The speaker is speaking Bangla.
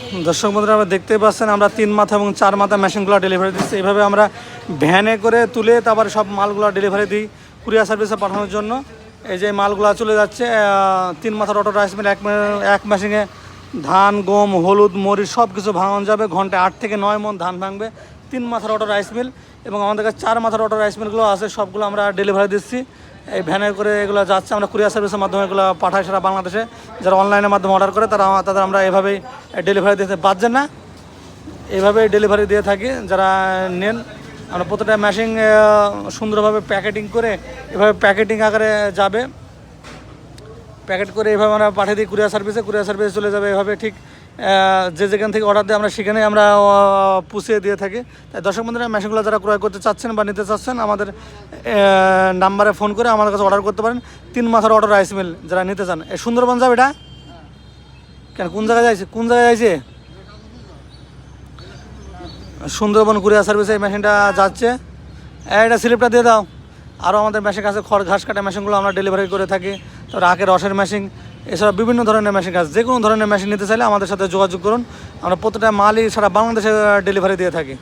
দর্শক বন্ধুরা আমরা দেখতেই পাচ্ছেন আমরা 3 মাথা এবং 4 মাথা মেশিনগুলো ডেলিভারি দিচ্ছি। এইভাবে আমরা ভ্যানে করে তুলে তারপরে সব মালগুলো ডেলিভারি দিই কুরিয়ার সার্ভিসে পাঠানোর জন্য। এই যে মালগুলো চলে যাচ্ছে 3 মাথার অটো রাইস মিল। এক মেশিনে ধান, গম, হলুদ, মরিচ সব কিছু ভাঙানো যাবে। ঘন্টায় 8 থেকে 9 মণ ধান ভাঙবে 3 মাথার অটো রাইস মিল। এবং আমাদের কাছে 4 মাথার অটো রাইস মিলগুলো আছে, সবগুলো আমরা ডেলিভারি দিচ্ছি। এই ভ্যানে করে এগুলো যাচ্ছে, আমরা কুরিয়ার সার্ভিসের মাধ্যমে এগুলো পাঠাই সারা বাংলাদেশে। যারা অনলাইনের মাধ্যমে অর্ডার করে তাদের আমরা এভাবেই ডেলিভারি দিতে পারছেন না, এইভাবেই ডেলিভারি দিয়ে থাকি। যারা নেন আমরা প্রতিটা মেশিন সুন্দরভাবে প্যাকেটিং করে এভাবে প্যাকেটিং আকারে যাবে, প্যাকেট করে এভাবে আমরা পাঠিয়ে দিই কুরিয়ার সার্ভিসে চলে যাবে এভাবে। ঠিক যে যেখান থেকে অর্ডার দিই আমরা সেখানেই আমরা পুষিয়ে দিয়ে থাকি। তাই দর্শক বন্ধুরা মেশিনগুলো যারা ক্রয় করতে চাচ্ছেন বা নিতে চাচ্ছেন আমাদের নাম্বারে ফোন করে আমাদের কাছে অর্ডার করতে পারেন। 3 মাথার অটো রাইস মিল যারা নিতে চান। এই সুন্দরবন যাবে এটা কেন, কোন জায়গায় যাইছে? সুন্দরবন কুরিয়ার সার্ভিসে এই মেশিনটা যাচ্ছে। এটা স্লিপটা দিয়ে দাও। আরও আমাদের মেশিন আছে, খড় ঘাস কাটা মেশিনগুলো আমরা ডেলিভারি করে থাকি। তারপরে আখের রসের মেশিন, এছাড়া বিভিন্ন ধরনের মেশিন আছে। যে কোনো ধরনের মেশিন নিতে চাইলে আমাদের সাথে যোগাযোগ করুন। আমরা প্রতিটা মালই সারা বাংলাদেশে ডেলিভারি দিয়ে থাকি।